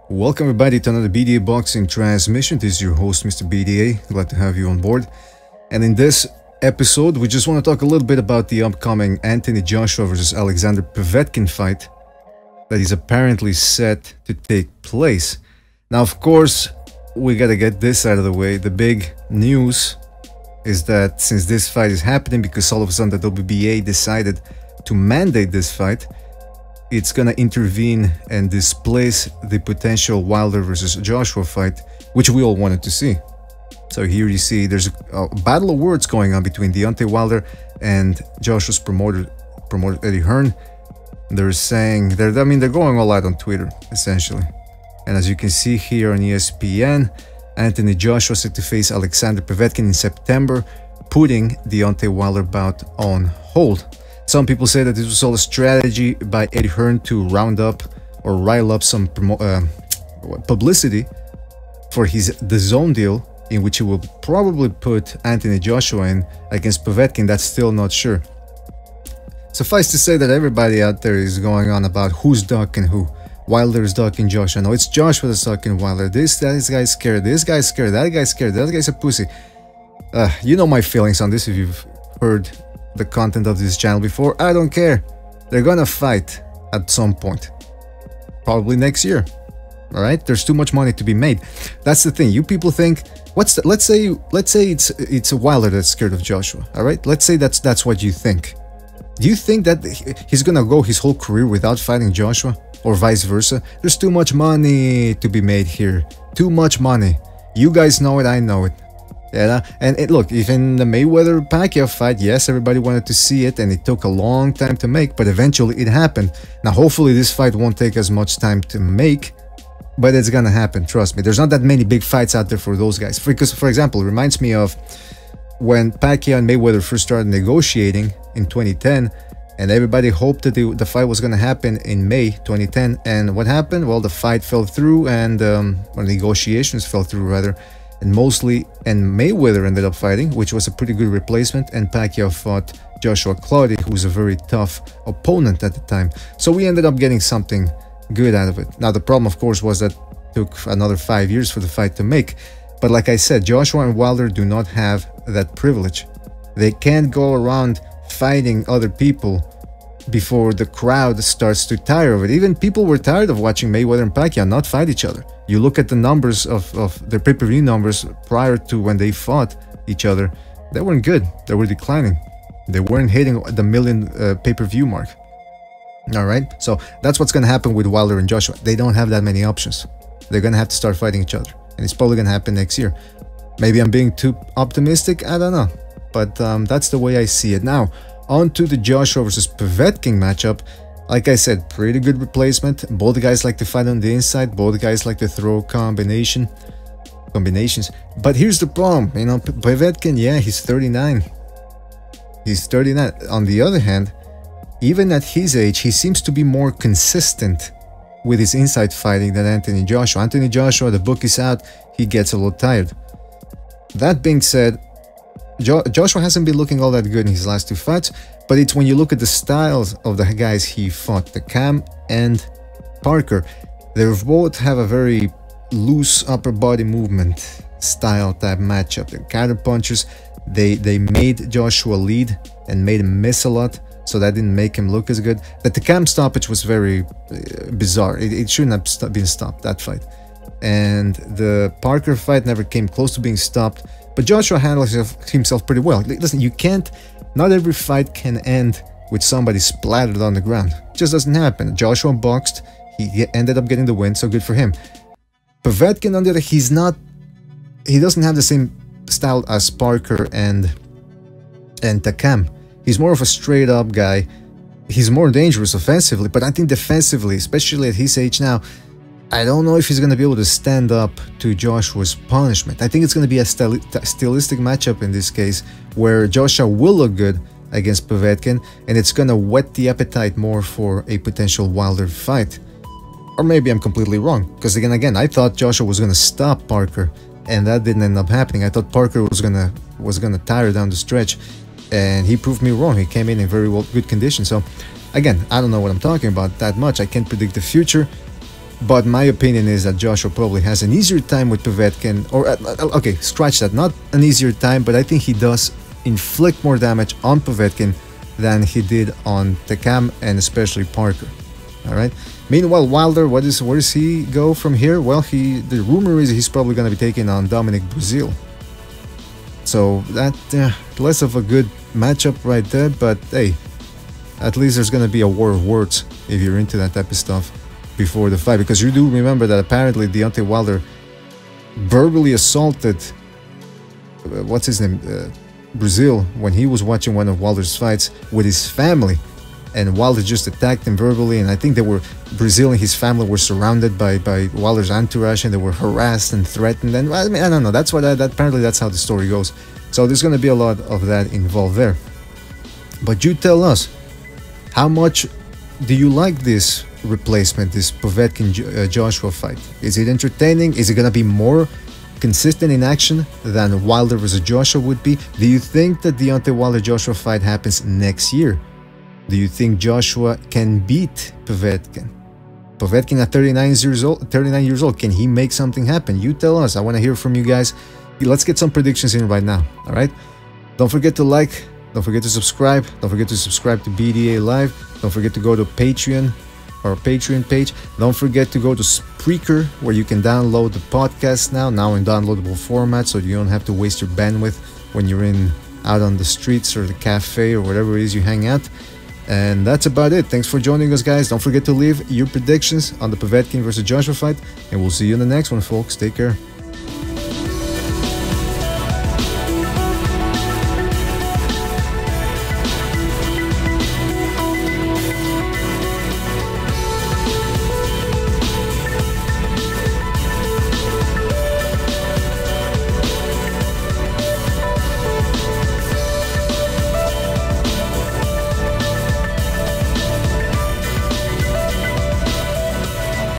Welcome everybody to another BDA Boxing Transmission. This is your host, Mr. BDA. Glad to have you on board. And in this episode, we just want to talk a little bit about the upcoming Anthony Joshua versus Povetkin fight that is apparently set to take place. Now, of course, we gotta get this out of the way. The big news is that since this fight is happening, because all of a sudden the WBA decided to mandate this fight, it's gonna intervene and displace the potential Wilder versus Joshua fight, which we all wanted to see. So here you see there's a battle of words going on between Deontay Wilder and Joshua's promoter Eddie Hearn. They're saying they're going all out on Twitter essentially. And as you can see here on ESPN, Anthony Joshua set to face Povetkin in September, putting Deontay Wilder bout on hold. Some people say that this was all a strategy by Eddie Hearn to round up or rile up some publicity for his DAZN deal, in which he will probably put Anthony Joshua in against Povetkin. That's still not sure. Suffice to say that everybody out there is going on about who's ducking who. Wilder's ducking Joshua. No, it's Joshua that's ducking Wilder. This guy's scared. This guy's scared. That guy's scared. That guy's a pussy. You know my feelings on this if you've heard the content of this channel before. I don't care. They're gonna fight at some point, probably next year. All right, there's too much money to be made. That's the thing. You people think, let's say it's a Wilder that's scared of Joshua. All right, let's say that's what you think. Do you think that he's gonna go his whole career without fighting Joshua, or vice versa? There's too much money to be made here. Too much money. You guys know it. I know it. Yeah, and look, even the Mayweather-Pacquiao fight, yes, everybody wanted to see it, and it took a long time to make, but eventually it happened. Now, hopefully this fight won't take as much time to make, but it's gonna happen, trust me. There's not that many big fights out there for those guys. Because, for example, it reminds me of when Pacquiao and Mayweather first started negotiating in 2010, and everybody hoped that the fight was gonna happen in May 2010, and what happened? Well, the fight fell through, and or negotiations fell through, rather. And Mayweather ended up fighting, which was a pretty good replacement, and Pacquiao fought Joshua Clottey, who was a very tough opponent at the time. So we ended up getting something good out of it. Now the problem, of course, was that it took another 5 years for the fight to make. But like I said, Joshua and Wilder do not have that privilege. They can't go around fighting other people before the crowd starts to tire of it. Even people were tired of watching Mayweather and Pacquiao not fight each other. You look at the numbers of their pay-per-view numbers prior to when they fought each other, they weren't good. They were declining. They weren't hitting the million pay-per-view mark. All right, so that's what's going to happen with Wilder and Joshua. They don't have that many options. They're going to have to start fighting each other, and it's probably going to happen next year. Maybe I'm being too optimistic, I don't know, but that's the way I see it. Now, on to the Joshua versus Povetkin matchup. Like I said, pretty good replacement. Both guys like to fight on the inside. Both guys like to throw combinations. But here's the problem, you know, Povetkin, yeah, he's 39. He's 39. On the other hand, even at his age, he seems to be more consistent with his inside fighting than Anthony Joshua. Anthony Joshua, the book is out, he gets a little tired. That being said, Joshua hasn't been looking all that good in his last two fights, but it's when you look at the styles of the guys he fought, the Cam and Parker, they both have a very loose upper body movement style type matchup. They're counter punchers. They made Joshua lead and made him miss a lot, so that didn't make him look as good. But the Cam stoppage was very bizarre. It shouldn't have been stopped, that fight. And the Parker fight never came close to being stopped. But Joshua handles himself pretty well. Listen, not every fight can end with somebody splattered on the ground. It just doesn't happen. Joshua boxed, he ended up getting the win, so good for him. Povetkin, on the other, he doesn't have the same style as Parker and Takam. He's more of a straight up guy. He's more dangerous offensively, but I think defensively, especially at his age now, I don't know if he's going to be able to stand up to Joshua's punishment. I think it's going to be a stylistic matchup in this case, where Joshua will look good against Povetkin, and it's going to whet the appetite more for a potential Wilder fight. Or maybe I'm completely wrong, because again, I thought Joshua was going to stop Parker, and that didn't end up happening. I thought Parker was gonna tire down the stretch, and he proved me wrong. He came in very good condition. So again, I don't know what I'm talking about that much. I can't predict the future. But my opinion is that Joshua probably has an easier time with Povetkin, or okay, scratch that, not an easier time, but I think he does inflict more damage on Povetkin than he did on Takam and especially Parker. All right. Meanwhile, Wilder, where does he go from here? Well, the rumor is he's probably going to be taking on Dominic Breazeale. So that less of a good matchup right there, but hey, at least there's going to be a war of words if you're into that type of stuff before the fight, because you do remember that apparently Deontay Wilder verbally assaulted what's his name, Breazeale, when he was watching one of Wilder's fights with his family, and Wilder just attacked him verbally, and I think Breazeale and his family were surrounded by Wilder's entourage, and they were harassed and threatened, and I mean, I don't know, apparently that's how the story goes. So there's going to be a lot of that involved there. But you tell us, how much do you like this replacement, this Povetkin Joshua fight? Is it entertaining? Is it going to be more consistent in action than Wilder versus Joshua would be? Do you think that the Deontay Wilder Joshua fight happens next year? Do you think Joshua can beat Povetkin? Povetkin at 39 years old, can he make something happen? You tell us. I want to hear from you guys. Let's get some predictions in right now. All right. Don't forget to like. Don't forget to subscribe. Don't forget to subscribe to BDA Live. Don't forget to go to Patreon, our Patreon page. Don't forget to go to Spreaker, where you can download the podcast now in downloadable format, so you don't have to waste your bandwidth when you're out on the streets or the cafe or whatever it is you hang out. And that's about it. Thanks for joining us, guys. Don't forget to leave your predictions on the Povetkin versus Joshua fight, and we'll see you in the next one, folks. Take care.